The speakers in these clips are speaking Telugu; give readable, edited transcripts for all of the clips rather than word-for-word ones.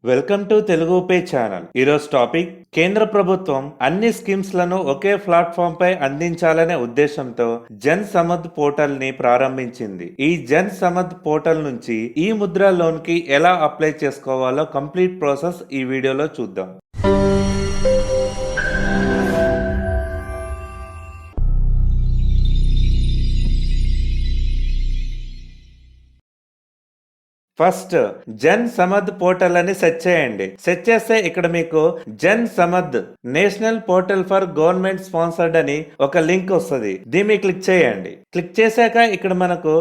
Welcome to Telugu pay channel. ఈరోజు టాపిక్ కేంద్ర ప్రభుత్వం అన్ని స్కీమ్స్ లను ఒకే ప్లాట్ఫామ్ పై అందించాలనే ఉద్దేశంతో జన్ సమద్ పోర్టల్ ని ప్రారంభించింది. ఈ జన్ సమద్ పోర్టల్ నుంచి ఈ ముద్ర లోన్ కి ఎలా అప్లై చేసుకోవాలో కంప్లీట్ ప్రాసెస్ ఈ వీడియోలో చూద్దాం. ఫస్ట్ జన్ సమద్ పోర్టల్ అని సెర్చ్ చేయండి. సెర్చ్ చేస్తే ఇక్కడ మీకు Jan Samad national portal for government sponsored అని ఒక లింక్ వస్తుంది. దీన్ని క్లిక్ చేయండి. క్లిక్ చేశాక ఇక్కడ మనకు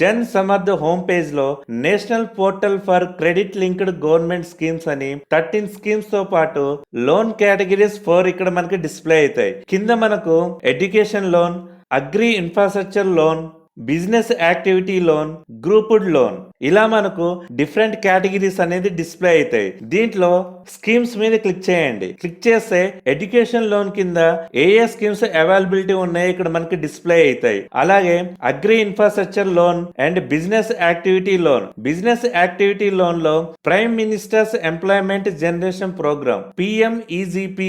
జన్ సమద్ హోమ్ పేజ్ లో national portal for credit linked government schemes అని 13 స్కీమ్స్ తో పాటు లోన్ కేటగిరీస్ 4 ఇక్కడ మనకి డిస్ప్లే అవుతాయి. కింద మనకు education loan, agri infrastructure loan, business activity loan, grouped loan, ఇలా మనకు డిఫరెంట్ కేటగిరీస్ అనేది డిస్ప్లే అవుతాయి. దీంట్లో స్కీమ్స్ మీద క్లిక్ చేయండి. క్లిక్ చేస్తే ఎడ్యుకేషన్ లోన్ కింద ఏ స్కీమ్స్ అవైలబిలిటీ ఉన్నాయో ఇక్కడ మనకి డిస్ప్లే అవుతాయి. అలాగే agri infrastructure loan and business activity loan. Business activity loan లో prime ministers employment generation programme PMEGP,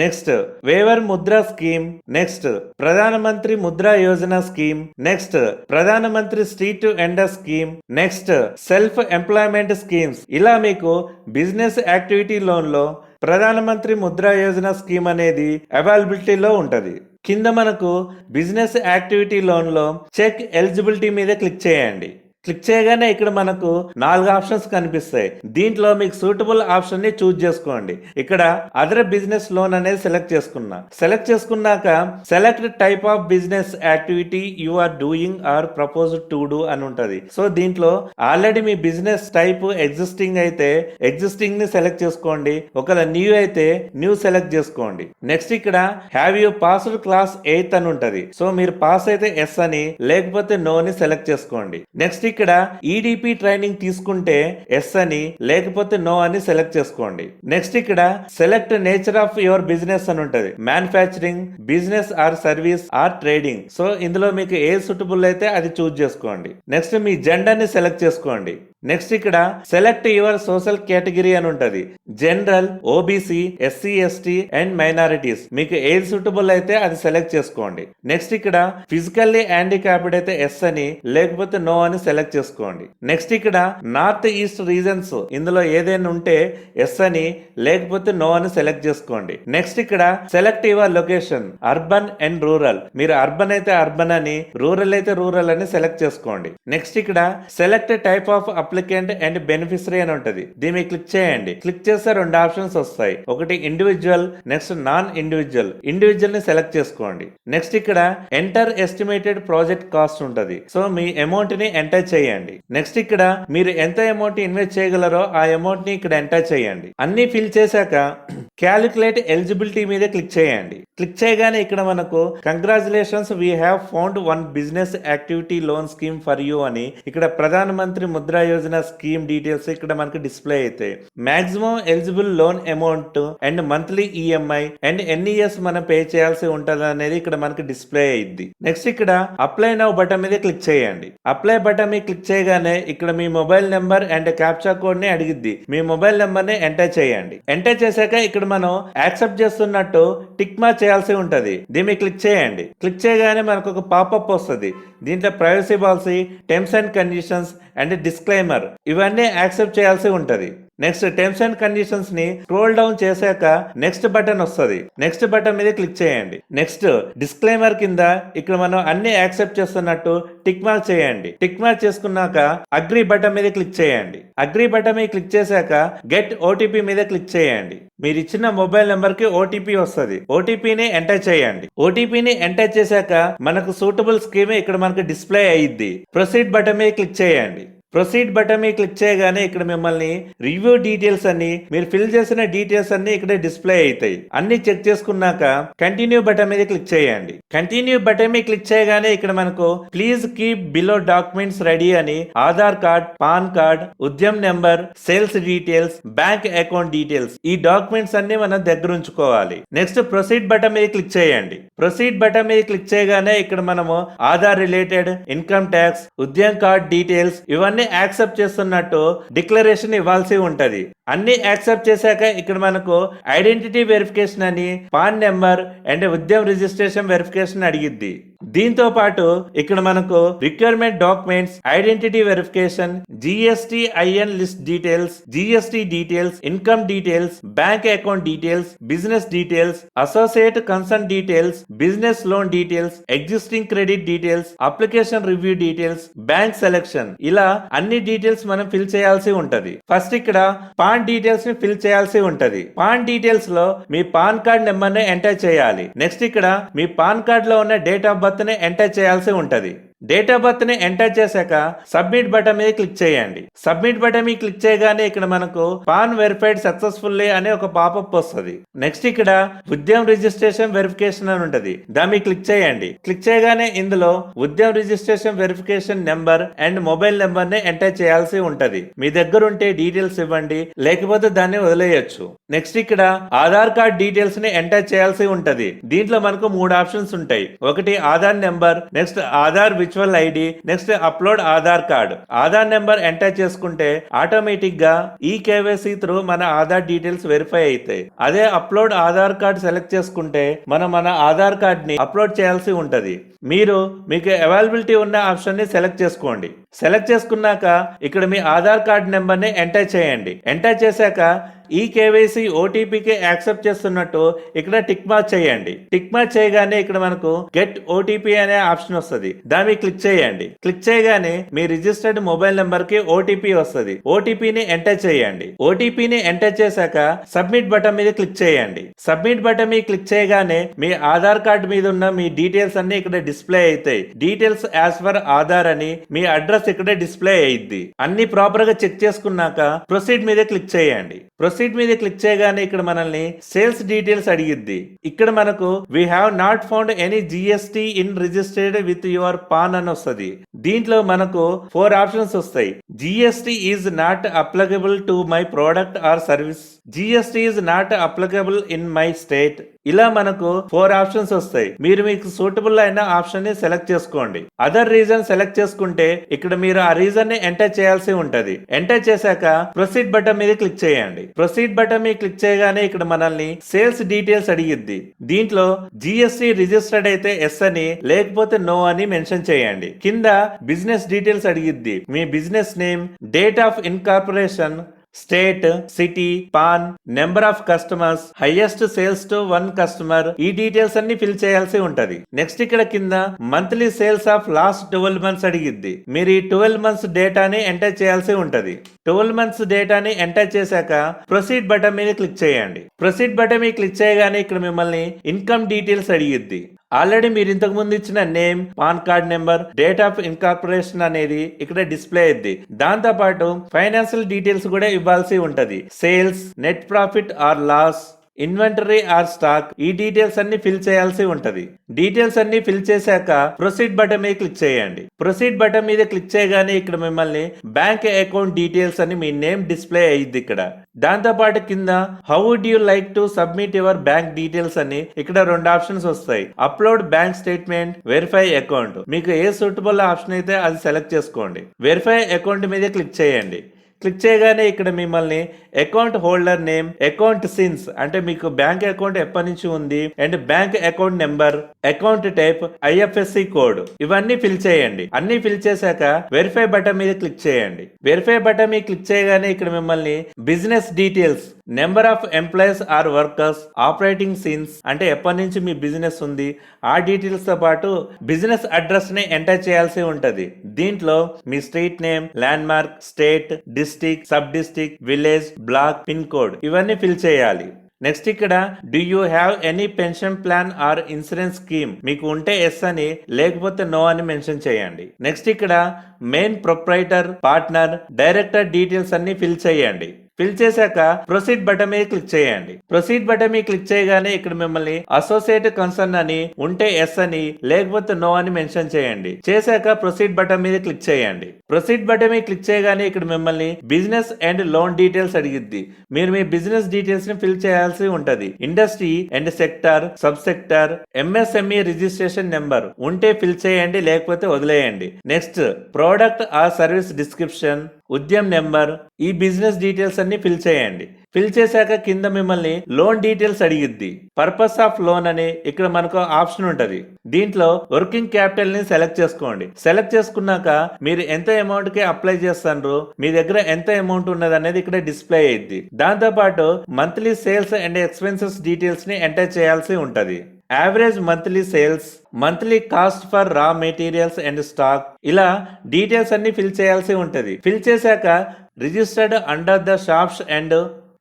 next waiver Mudra scheme, next Pradhanmantri Mudra Yojana scheme, next Pradhanmantri street vendor scheme, next self employment schemes. ఇలా మీకు బిజినెస్ యాక్టివిటీ లోన్ లో ప్రధానమంత్రి ముద్రా యోజన స్కీమ్ అనేది అవైలబిలిటీలో ఉంటది. కింద మనకు బిజినెస్ యాక్టివిటీ లోన్ లో చెక్ ఎలిజిబిలిటీ మీద క్లిక్ చేయండి. క్లిక్ చేయగానే ఇక్కడ మనకు 4 ఆప్షన్స్ కనిపిస్తాయి. దీంట్లో మీకు సూటబుల్ ఆప్షన్ ని చూజ్ చేసుకోండి. ఇక్కడ అదర్ బిజినెస్ లోన్ అనేది సెలెక్ట్ చేసుకున్నా. సెలెక్ట్ చేసుకున్నాక select type of business activity you are doing or propose to do అని ఉంటది. సో దీంట్లో ఆల్రెడీ మీ బిజినెస్ టైప్ ఎగ్జిస్టింగ్ అయితే ఎగ్జిస్టింగ్ ని సెలెక్ట్ చేసుకోండి. ఒకవేళ న్యూ అయితే న్యూ సెలెక్ట్ చేసుకోండి. నెక్స్ట్ ఇక్కడ హ్యావ్ యూ పాస్డ్ క్లాస్ 8 అని ఉంటది. సో మీరు పాస్ అయితే ఎస్ అని, లేకపోతే నో అని సెలెక్ట్ చేసుకోండి. నెక్స్ట్ ఇక్కడ EDP ట్రైనింగ్ తీసుకుంటే ఎస్ అని, లేకపోతే నో అని సెలెక్ట్ చేసుకోండి. నెక్స్ట్ ఇక్కడ select nature of your business అని ఉంటది. Manufacturing, business or service or trading. So ఇందులో మీకు ఏ సూటబుల్ అయితే అది చూజ్ చేసుకోండి. నెక్స్ట్ మీ జెండర్ ని సెలెక్ట్ చేసుకోండి. నెక్స్ట్ ఇక్కడ సెలెక్ట్ యువర్ సోషల్ కేటగిరీ అని ఉంటది. General, OBC, SC, ST and minorities. మీకు ఏది సూటబుల్ అయితే అది సెలెక్ట్ చేసుకోండి. నెక్స్ట్ ఇక్కడ ఫిజికల్లీ హ్యాండిక్యాప్డ్ అయితే ఎస్ అని, లేకపోతే నో అని సెలెక్ట్ చేసుకోండి. నెక్స్ట్ ఇక్కడ నార్త్ ఈస్ట్ రీజన్స్, ఇందులో ఏదైనా ఉంటే ఎస్ అని, లేకపోతే నో అని సెలెక్ట్ చేసుకోండి. నెక్స్ట్ ఇక్కడ select your location, urban and rural. మీరు అర్బన్ అయితే అర్బన్ అని, రూరల్ అయితే రూరల్ అని సెలెక్ట్ చేసుకోండి. నెక్స్ట్ ఇక్కడ select type of applicant and beneficiary అని ఉంటది. దీన్ని క్లిక్ చేయండి. క్లిక్ చేస్తే 2 ఆప్షన్స్ వస్తాయి. ఒకటి individual, next non individual. Individual ని సెలెక్ట్ చేసుకోండి. నెక్స్ట్ ఇక్కడ ఎంటర్ ఎస్టిమేటెడ్ ప్రాజెక్ట్ కాస్ట్ ఉంటది. సో మీ అమౌంట్ ని ఎంటర్ చేయండి. నెక్స్ట్ ఇక్కడ మీరు ఎంత అమౌంట్ ఇన్వెస్ట్ చేయగలరో ఆ అమౌంట్ ని ఇక్కడ ఎంటర్ చేయండి. అన్ని ఫిల్ చేశాక క్యాలిక్యులేట్ ఎలిజిబిలిటీ మీద క్లిక్ చేయండి. క్లిక్ చేయగానే ఇక్కడ మనకు congratulations we have found one business activity loan scheme for you అని ఇక్కడ ప్రధానమంత్రి ముద్రా యోజన స్కీమ్ డీటెయిల్స్ ఇక్కడ మనకు డిస్ప్లే అవుతాయి. Maximum eligible loan amount and monthly EMI and ఎన్ని ఇయర్స్ మనం పే చేయాల్సి ఉంటది అనేది ఇక్కడ మనకు డిస్ప్లే అయ్యింది. నెక్స్ట్ ఇక్కడ అప్లై నౌ బటన్ మీద క్లిక్ చేయండి. అప్లై బటన్ మీద క్లిక్ చేయగానే ఇక్కడ మీ mobile number and captcha code ని అడిగిద్ది. మీ మొబైల్ నెంబర్ ని ఎంటర్ చేయండి. ఎంటర్ చేశాక ఇక్కడ మనం యాక్సెప్ట్ చేస్తున్నట్టు టిక్ మార్క్ చేయాల్సి ఉంటది. దీన్ని క్లిక్ చేయండి. క్లిక్ చేయగానే మనకు ఒక పాపప్ వస్తుంది. దీంట్లో privacy policy, terms and conditions and disclaimer ఇవన్నీ యాక్సెప్ట్ చేయాల్సి ఉంటది. నెక్స్ట్ టర్మ్స్ అండ్ కండిషన్స్ ని స్క్రోల్ డౌన్ చేశాక నెక్స్ట్ బటన్ వస్తుంది. నెక్స్ట్ బటన్ మీద క్లిక్ చేయండి. నెక్స్ట్ డిస్క్లైమర్ కింద ఇక్కడ మనం అన్ని యాక్సెప్ట్ చేస్తున్నట్టు టిక్ మార్క్ చేయండి. టిక్ మార్క్ చేసుకున్నాక అగ్రి బటన్ మీద క్లిక్ చేయండి. అగ్రి బటన్ మీద క్లిక్ చేశాక గెట్ OTP మీద క్లిక్ చేయండి. మీరు ఇచ్చిన మొబైల్ నెంబర్ కి OTP వస్తుంది. OTPని ఎంటర్ చేయండి. OTPని ఎంటర్ చేశాక మనకు సూటబుల్ స్కీమ్ ఇక్కడ మనకు డిస్ప్లే అయ్యిద్ది. ప్రొసీడ్ బటన్ మీద క్లిక్ చేయండి. ప్రొసీడ్ బటన్ మీద క్లిక్ చేయగానే ఇక్కడ మిమ్మల్ని రివ్యూ డీటెయిల్స్ అన్ని, మీరు ఫిల్ చేసిన డీటెయిల్స్ అన్ని ఇక్కడ డిస్ప్లే అవుతాయి. అన్ని చెక్ చేసుకున్నాక కంటిన్యూ బటన్ మీద క్లిక్ చేయండి. కంటిన్యూ బటన్ మీద క్లిక్ చేయగానే ఇక్కడ మనకు please keep below documents ready అని Aadhaar card, PAN card, Udyam number, sales details, bank account details, ఈ డాక్యుమెంట్స్ అన్ని మనం దగ్గర ఉంచుకోవాలి. నెక్స్ట్ ప్రొసీడ్ బటన్ మీద క్లిక్ చేయండి. ప్రొసీడ్ బటన్ మీద క్లిక్ చేయగానే ఇక్కడ మనము Aadhaar related, income tax, Udyam card details ఇవన్నీ యాక్సెప్ట్ చేస్తున్నట్టు డిక్లరేషన్ ఇవ్వాల్సి ఉంటది. అన్ని యాక్సెప్ట్ చేశాక ఇక్కడ మనకు ఐడెంటిటీ వెరిఫికేషన్ అని పాన్ నెంబర్ అండ్ ఉద్యమ రిజిస్ట్రేషన్ వెరిఫికేషన్ అడిగిద్ది. దీంతో పాటు ఇక్కడ మనకు requirement documents, identity verification, GSTIN list details, GST details, income details, bank account details, business details, associate concern details, business loan details, existing credit details, application review details, bank selection, ఇలా అన్ని డీటెయిల్స్ మనం ఫిల్ చేయాల్సి ఉంటది. ఫస్ట్ ఇక్కడ పాన్ డీటెయిల్స్ ని ఫిల్ చేయాల్సి ఉంటది. పాన్ డీటెయిల్స్ లో మీ పాన్ కార్డ్ నెంబర్ ని ఎంటర్ చేయాలి. నెక్స్ట్ ఇక్కడ మీ పాన్ కార్డ్ లో ఉన్న డేట్ ఆఫ్ బర్త్ ని ఎంటర్ చేయాల్సి ఉంటది. డేట్ ఆఫ్ బర్త్ ని ఎంటర్ చేశాక సబ్మిట్ బటన్ మీద క్లిక్ చేయండి. సబ్మిట్ బటన్ మీద క్లిక్ చేయగానే ఇక్కడ మనకు పాన్ వెరిఫైడ్ సక్సెస్ఫుల్లీ అనే ఒక పాపప్ వస్తుంది. నెక్స్ట్ ఇక్కడ ఉద్యమ రిజిస్ట్రేషన్ వెరిఫికేషన్ అని ఉంటది. దాని మీద క్లిక్ చేయండి. క్లిక్ చేయగానే ఇందులో ఉద్యమ registration verification number and mobile number ని ఎంటర్ చేయాల్సి ఉంటది. మీ దగ్గర ఉంటే డీటెయిల్స్ ఇవ్వండి, లేకపోతే దాన్ని వదిలేయచ్చు. నెక్స్ట్ ఇక్కడ ఆధార్ కార్డ్ డీటెయిల్స్ ని ఎంటర్ చేయాల్సి ఉంటది. దీంట్లో మనకు 3 ఆప్షన్స్ ఉంటాయి. ఒకటి Aadhaar number, next Aadhaar virtual ID, next upload Aadhaar card. Aadhaar number enter చేసుకుంటే ఆటోమేటిక్ గా ఈ కేవైసీ త్రూ మన ఆధార్ డీటెయిల్స్ వెరిఫై అవుతాయి. అదే అప్లోడ్ ఆధార్ కార్డ్ సెలెక్ట్ చేసుకుంటే మనం మన ఆధార్ కార్డ్ ని అప్లోడ్ చేయాల్సి ఉంటది. మీకు అవైలబిలిటీ ఉన్న ఆప్షన్ ని సెలెక్ట్ చేసుకోండి. సెలెక్ట్ చేసుకున్నాక ఇక్కడ మీ ఆధార్ కార్డ్ నెంబర్ ని ఎంటర్ చేయండి. ఎంటర్ చేశాక ఈ కేవైసీ ఓటీపీకి యాక్సెప్ట్ చేస్తున్నట్టు ఇక్కడ టిక్ మార్క్ చేయండి. టిక్ మార్క్ చేయగానే ఇక్కడ మనకు గెట్ ఓటీపీ అనే ఆప్షన్ వస్తుంది. దాన్ని క్లిక్ చేయండి. క్లిక్ చేయగానే మీ రిజిస్టర్డ్ మొబైల్ నెంబర్ కి ఓటీపీ వస్తుంది. ఓటీపీని ఎంటర్ చేయండి. ఓటీపీని ఎంటర్ చేశాక సబ్మిట్ బటన్ మీద క్లిక్ చేయండి. సబ్మిట్ బటన్ మీద క్లిక్ చేయగానే మీ ఆధార్ కార్డ్ మీద ఉన్న మీ డీటెయిల్స్ అన్ని ఇక్కడ డిస్ప్లే అవుతాయి. డీటెయిల్స్ యాజ్ పర్ ఆధార్ అని మీ అడ్రస్ ఇక్కడ డిస్ప్లే అయ్యిద్ది. అన్ని ప్రాపర్ గా చెక్ చేసుకున్నాక ప్రొసీడ్ మీద క్లిక్ చేయండి. ప్రొసీడ్ మీద క్లిక్ చేయగానే ఇక్కడ మనల్ని సేల్స్ డీటెయిల్స్ అడిగిద్ది. ఇక్కడ మనకు we have not found any GST in registered with your pan అని వస్తుంది. దీంట్లో మనకు 4 ఆప్షన్స్ వస్తాయి. GST is not applicable to my product or service, GST is not applicable in my state. ఇలా మనకు 4 ఆప్షన్స్ వస్తాయి. మీరు మీకు సూటబుల్ అయిన ఆప్షన్ ని సెలెక్ట్ చేసుకోండి. అదర్ రీజన్ సెలెక్ట్ చేసుకుంటే ఇక్కడ మీరు ఆ రీజన్ ని ఎంటర్ చేయాల్సి ఉంటది. ఎంటర్ చేశాక ప్రొసీడ్ బటన్ మీద క్లిక్ చేయండి. ప్రొసీడ్ బటన్ మీద క్లిక్ చేయగానే ఇక్కడ మనల్ని సేల్స్ డీటెయిల్స్ అడిగిద్ది. దీంట్లో జిఎస్టి రిజిస్టర్డ్ అయితే ఎస్ అని, లేకపోతే నో అని మెన్షన్ చేయండి. కింద బిజినెస్ డీటెయిల్స్ అడిగిద్ది. మీ business name, date of incorporation, state, city, PAN, number of customers, highest sales to 1 customer, ఈ డీటెయిల్స్ అన్ని ఫిల్ చేయాల్సి ఉంటది. నెక్స్ట్ ఇక్కడ కింద monthly sales of last 12 months అడిగిద్ది. మీరు ఈ 12 మంత్స్ డేటాని ఎంటర్ చేయాల్సి ఉంటది. 12 మంత్స్ డేటాని ఎంటర్ చేశాక ప్రొసీడ్ బటన్ మీద క్లిక్ చేయండి. ప్రొసీడ్ బటన్ మీద క్లిక్ చేయగానే ఇక్కడ మిమ్మల్ని ఇన్కమ్ డీటెయిల్స్ అడిగిద్ది. ఆల్రెడీ మీరు ఇంతకు ముందు ఇచ్చిన name, pan card number, date of incorporation అనేది ఇక్కడ డిస్ప్లే అయింది. దాంతో పాటు ఫైనాన్షియల్ డీటెయిల్స్ కూడా ఇవ్వాల్సి ఉంటది. Sales, net profit or loss, inventory or stock, ఈ డీటెయిల్స్ అన్ని ఫిల్ చేయాల్సి ఉంటది. డీటెయిల్స్ అన్ని ఫిల్ చేశాక ప్రొసీడ్ బటన్ మీద క్లిక్ చేయండి. ప్రొసీడ్ బటన్ మీద క్లిక్ చేయగానే ఇక్కడ మిమ్మల్ని బ్యాంక్ అకౌంట్ డీటెయిల్స్ అని మీ నేమ్ డిస్ప్లే అయ్యింది. ఇక్కడ దాంతో పాటు కింద how would you like to submit your bank details అని ఇక్కడ 2 ఆప్షన్స్ వస్తాయి. Upload bank statement, verify account. మీకు ఏ సూటబుల్ ఆప్షన్ అయితే అది సెలెక్ట్ చేసుకోండి. వెరిఫై అకౌంట్ మీద క్లిక్ చేయండి. క్లిక్ చేయగానే ఇక్కడ మిమ్మల్ని account holder name, account since అంటే మీకు బ్యాంక్ అకౌంట్ ఎప్పటి నుంచి ఉంది, and bank account number, account type, IFSC code, ఇవన్నీ ఫిల్ చేయండి. అన్ని ఫిల్ చేశాక వెరిఫై బటన్ మీద క్లిక్ చేయండి. వెరిఫై బటన్ మీద క్లిక్ చేయగానే ఇక్కడ మిమ్మల్ని business details, number of employees or workers, operating since అంటే ఎప్పటి నుంచి మీ బిజినెస్ ఉంది ఆ డీటెయిల్స్ తో పాటు బిజినెస్ అడ్రస్ ని ఎంటర్ చేయాల్సి ఉంటది. దీంట్లో మీ street name, landmark, state, district, sub district, village, block, pin code, ఇవన్నీ ఫిల్ చేయాలి. నెక్స్ట్ ఇక్కడ do you have any pension plan or insurance scheme, మీకు ఉంటే ఎస్ అని, లేకపోతే నో అని మెన్షన్ చేయండి. నెక్స్ట్ ఇక్కడ main proprietor, partner, director details అన్ని ఫిల్ చేయండి. ఫిల్ చేశాక ప్రొసీడ్ బటన్ మీద క్లిక్ చేయండి. ప్రొసీడ్ బటన్ మీద క్లిక్ చేయగానే ఇక్కడ మిమ్మల్ని అసోసియేట్ కన్సర్న్ అని, ఉంటే ఎస్ అని, లేకపోతే నో అని మెన్షన్ చేయండి. చేశాక ప్రొసీడ్ బటన్ మీద క్లిక్ చేయండి. ప్రొసీడ్ బటన్ మీద క్లిక్ చేయగానే ఇక్కడ మిమ్మల్ని బిజినెస్ అండ్ లోన్ డీటెయిల్స్ అడిగిద్ది. మీరు మీ బిజినెస్ డీటెయిల్స్ ని ఫిల్ చేయాల్సి ఉంటది. Industry and sector, sub sector, MSME registration number ఉంటే ఫిల్ చేయండి, లేకపోతే వదిలేయండి. Next product or service description, Udyam number, ఈ బిజినెస్ డీటెయిల్స్ అన్ని ఫిల్ చేయండి. ఫిల్ చేశాక కింద మిమ్మల్ని లోన్ డీటెయిల్స్ అడిగిద్ది. పర్పస్ ఆఫ్ లోన్ అని ఇక్కడ మనకు ఆప్షన్ ఉంటది. దీంట్లో వర్కింగ్ క్యాపిటల్ ని సెలెక్ట్ చేసుకోండి. సెలెక్ట్ చేసుకున్నాక మీరు ఎంత అమౌంట్ కి అప్లై చేస్తారో, మీ దగ్గర ఎంత అమౌంట్ ఉన్నది అనేది ఇక్కడ డిస్ప్లే అయ్యిద్ది. దాంతో పాటు monthly sales and expenses details ని ఎంటర్ చేయాల్సి ఉంటది. Average monthly sales, monthly cost for raw materials and stock, ఇలా డీటెయిల్స్ అన్ని ఫిల్ చేయాల్సి ఉంటది. ఫిల్ చేశాక registered under the shops and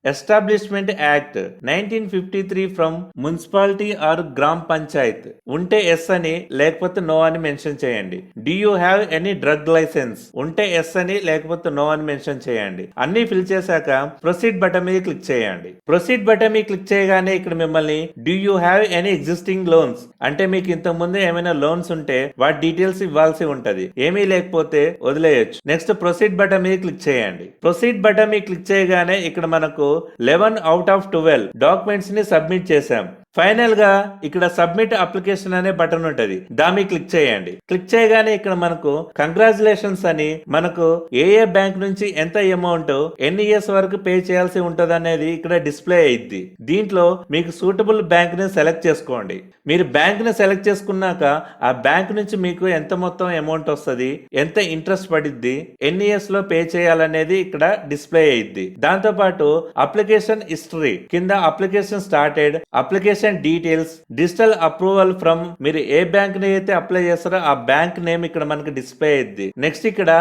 establishment act 1953 from municipality or gram panchayat ఉంటే ఎస్ అని, లేకపోతే నో అని మెన్షన్ చేయండి. Do you have any drug license ఉంటే ఎస్ అని, లేకపోతే నో అని మెన్షన్ చేయండి. అన్ని ఫిల్ చేశాక ప్రొసీడ్ బటన్ మీద క్లిక్ చేయండి. ప్రొసీడ్ బటన్ మీద క్లిక్ చేయగానే ఇక్కడ మిమ్మల్ని do you have any existing loans అంటే మీకు ఇంతకు ముందు ఏమైనా లోన్స్ ఉంటే వాటి డీటెయిల్స్ ఇవ్వాల్సి ఉంటది. ఏమీ లేకపోతే వదిలేయచ్చు. నెక్స్ట్ ప్రొసీడ్ బటన్ మీద క్లిక్ చేయండి. ప్రొసీడ్ బటన్ మీద క్లిక్ చేయగానే ఇక్కడ మనకు 11 out of 12 డాక్యుమెంట్స్ ని సబ్మిట్ చేశాం. ఫైనల్ గా ఇక్కడ సబ్మిట్ అప్లికేషన్ అనే బటన్ ఉంటది. దాన్ని క్లిక్ చేయండి. క్లిక్ చేయగానే ఇక్కడ మనకు కంగ్రాచులేషన్స్ అని, మనకు ఏ బ్యాంక్ నుంచి ఎంత అమౌంట్ ఎన్ని ఇయర్స్ వరకు పే చేయాల్సి ఉంటది అనేది ఇక్కడ డిస్ప్లే అయ్యిద్ది. దీంట్లో మీకు సూటబుల్ బ్యాంక్ ని సెలెక్ట్ చేసుకోండి. మీరు బ్యాంక్ ని సెలెక్ట్ చేసుకున్నాక ఆ బ్యాంక్ నుంచి మీకు ఎంత మొత్తం అమౌంట్ వస్తుంది, ఎంత ఇంట్రెస్ట్ పడిద్ది, ఎన్ని ఇయర్స్ లో పే చేయాలనేది ఇక్కడ డిస్ప్లే అయ్యిద్ది. దాంతో పాటు అప్లికేషన్ హిస్టరీ కింద application started, application details, digital approval from, మీరు ఏ బ్యాంక్ ని అయితే అప్లై చేస్తారో ఆ బ్యాంక్ నేమ్ ఇక్కడ మనకు డిస్ప్లే అయ్యిద్ది. నెక్స్ట్ ఇక్కడ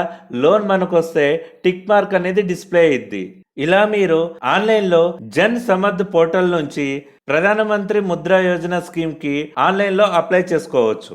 లోన్ మనకు వస్తే టిక్ మార్క్ అనేది డిస్ప్లే అయ్యిద్ది. ఇలా మీరు ఆన్లైన్ లో జన్ సమర్థ్ పోర్టల్ నుంచి ప్రధానమంత్రి ముద్రా యోజన స్కీమ్ కి ఆన్లైన్ లో అప్లై చేసుకోవచ్చు.